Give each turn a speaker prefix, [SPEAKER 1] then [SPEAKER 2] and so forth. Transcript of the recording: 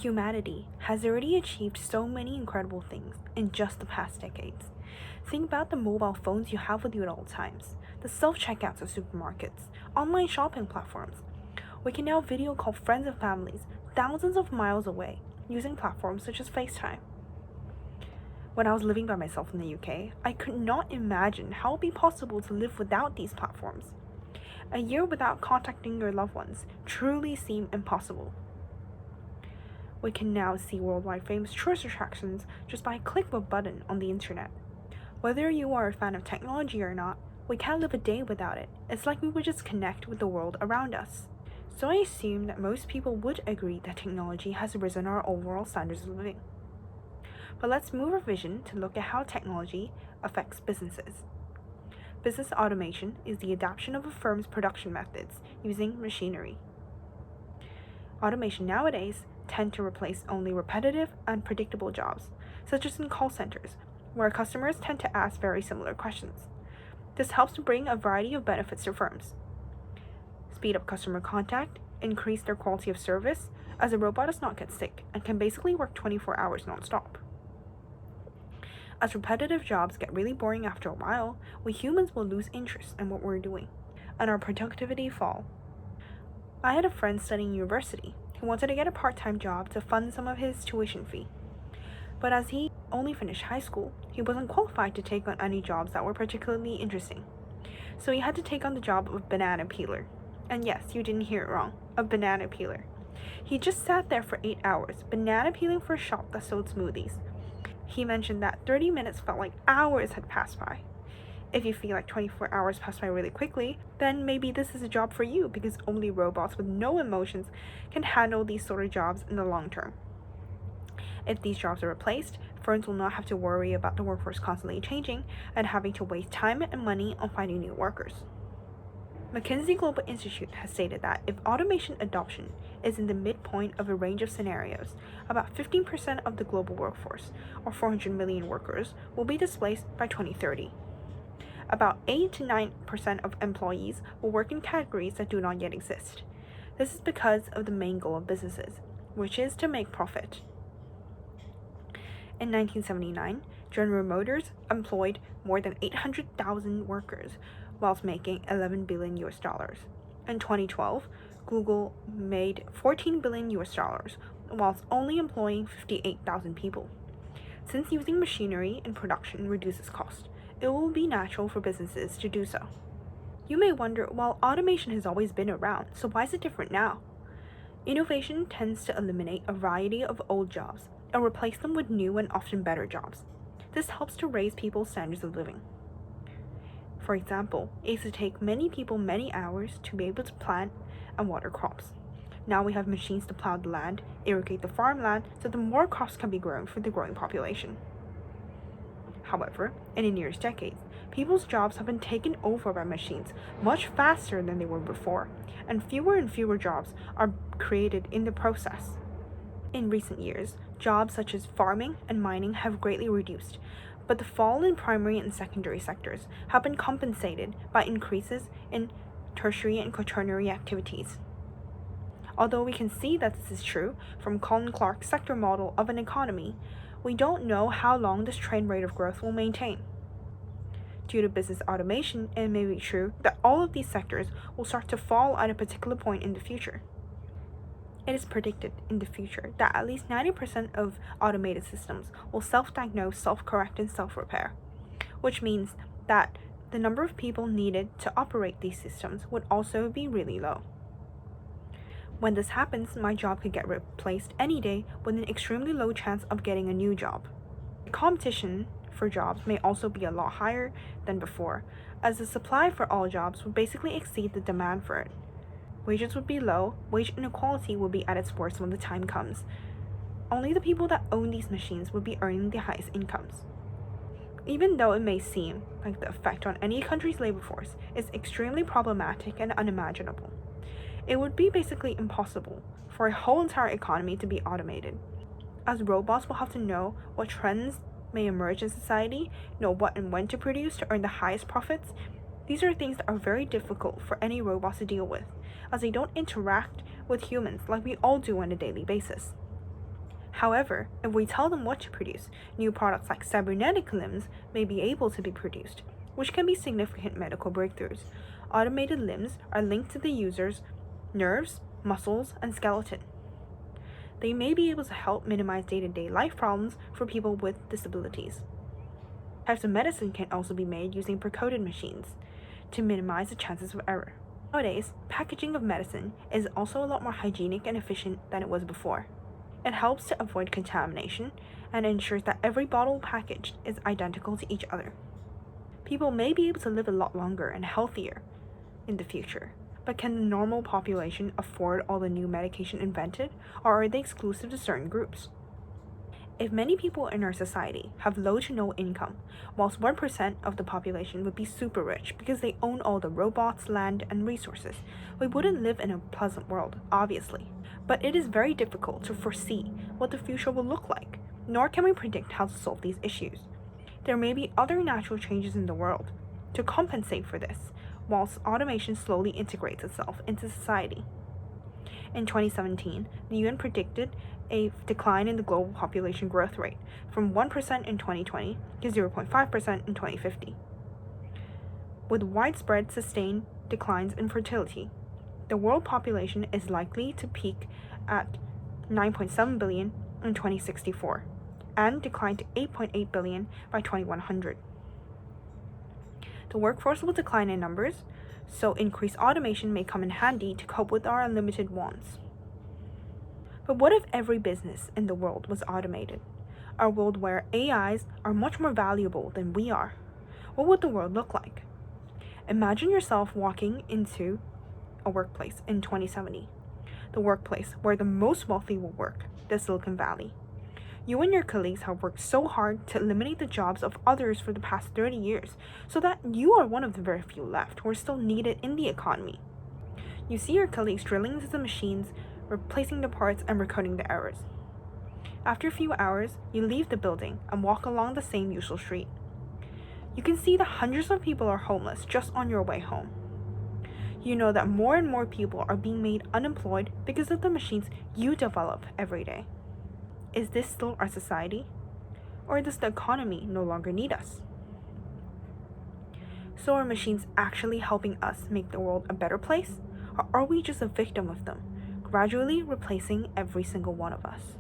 [SPEAKER 1] Humanity has already achieved so many incredible things in just the past decades. Think about the mobile phones you have with you at all times, the self-checkouts of supermarkets, online shopping platforms. We can now video call friends and families thousands of miles away using platforms such as FaceTime. When I was living by myself in the UK, I could not imagine how it would be possible to live without these platforms. A year without contacting your loved ones truly seemed impossible. We can now see worldwide famous tourist attractions just by a click of a button on the internet. Whether you are a fan of technology or not, we can't live a day without it. It's like we would just connect with the world around us. So I assume that most people would agree that technology has risen our overall standards of living. But let's move our vision to look at how technology affects businesses. Business automation is the adoption of a firm's production methods using machinery. Automation nowadays tend to replace only repetitive and predictable jobs, such as in call centers, where customers tend to ask very similar questions. This helps to bring a variety of benefits to firms. Speed up customer contact, increase their quality of service, as a robot does not get sick and can basically work 24 hours non-stop. As repetitive jobs get really boring after a while, we humans will lose interest in what we're doing, and our productivity fall. I had a friend studying university who wanted to get a part-time job to fund some of his tuition fee. But as he only finished high school, he wasn't qualified to take on any jobs that were particularly interesting. So he had to take on the job of a banana peeler. And yes, you didn't hear it wrong, a banana peeler. He just sat there for 8 hours, banana peeling for a shop that sold smoothies. He mentioned that 30 minutes felt like hours had passed by. If you feel like 24 hours passed by really quickly, then maybe this is a job for you, because only robots with no emotions can handle these sort of jobs in the long term. If these jobs are replaced, firms will not have to worry about the workforce constantly changing and having to waste time and money on finding new workers. McKinsey Global Institute has stated that if automation adoption is in the midpoint of a range of scenarios, about 15% of the global workforce, or 400 million workers, will be displaced by 2030. About 8 to 9% of employees will work in categories that do not yet exist. This is because of the main goal of businesses, which is to make profit. In 1979, General Motors employed more than 800,000 workers whilst making $11 billion. In 2012, Google made $14 billion whilst only employing 58,000 people. Since using machinery in production reduces cost, it will be natural for businesses to do so. You may wonder, well, automation has always been around, so why is it different now? Innovation tends to eliminate a variety of old jobs and replace them with new and often better jobs. This helps to raise people's standards of living. For example, it used to take many people many hours to be able to plant and water crops. Now we have machines to plow the land, irrigate the farmland, so that more crops can be grown for the growing population. However, in the nearest decades, people's jobs have been taken over by machines much faster than they were before, and fewer jobs are created in the process. In recent years, jobs such as farming and mining have greatly reduced, but the fall in primary and secondary sectors have been compensated by increases in tertiary and quaternary activities. Although we can see that this is true from Colin Clark's sector model of an economy, we don't know how long this trend rate of growth will maintain. Due to business automation, it may be true that all of these sectors will start to fall at a particular point in the future. It is predicted in the future that at least 90% of automated systems will self-diagnose, self-correct, and self-repair, which means that the number of people needed to operate these systems would also be really low. When this happens, my job could get replaced any day with an extremely low chance of getting a new job. The competition for jobs may also be a lot higher than before, as the supply for all jobs would basically exceed the demand for it. Wages would be low, wage inequality would be at its worst when the time comes. Only the people that own these machines would be earning the highest incomes. Even though it may seem like the effect on any country's labor force is extremely problematic and unimaginable, it would be basically impossible for a whole entire economy to be automated, as robots will have to know what trends may emerge in society, know what and when to produce to earn the highest profits. These are things that are very difficult for any robots to deal with, as they don't interact with humans like we all do on a daily basis. However, if we tell them what to produce, new products like cybernetic limbs may be able to be produced, which can be significant medical breakthroughs. Automated limbs are linked to the user's nerves, muscles, and skeleton. They may be able to help minimize day-to-day life problems for people with disabilities. Types of medicine can also be made using pre-coded machines to minimize the chances of error. Nowadays, packaging of medicine is also a lot more hygienic and efficient than it was before. It helps to avoid contamination and ensures that every bottle packaged is identical to each other. People may be able to live a lot longer and healthier in the future, but can the normal population afford all the new medication invented, or are they exclusive to certain groups? If many people in our society have low to no income, whilst 1% of the population would be super rich because they own all the robots, land, and resources, we wouldn't live in a pleasant world, obviously. But it is very difficult to foresee what the future will look like, nor can we predict how to solve these issues. There may be other natural changes in the world to compensate for this, whilst automation slowly integrates itself into society. In 2017, the UN predicted a decline in the global population growth rate from 1% in 2020 to 0.5% in 2050. With widespread sustained declines in fertility, the world population is likely to peak at 9.7 billion in 2064 and decline to 8.8 billion by 2100. The workforce will decline in numbers, so increased automation may come in handy to cope with our unlimited wants. But what if every business in the world was automated? A world where AIs are much more valuable than we are. What would the world look like? Imagine yourself walking into a workplace in 2070, the workplace where the most wealthy will work, the Silicon Valley. You and your colleagues have worked so hard to eliminate the jobs of others for the past 30 years, so that you are one of the very few left who are still needed in the economy. You see your colleagues drilling into the machines, replacing the parts, and recoding the errors. After a few hours, you leave the building and walk along the same usual street. You can see that hundreds of people are homeless just on your way home. You know that more and more people are being made unemployed because of the machines you develop every day. Is this still our society? Or does the economy no longer need us? So are machines actually helping us make the world a better place? Or are we just a victim of them, gradually replacing every single one of us?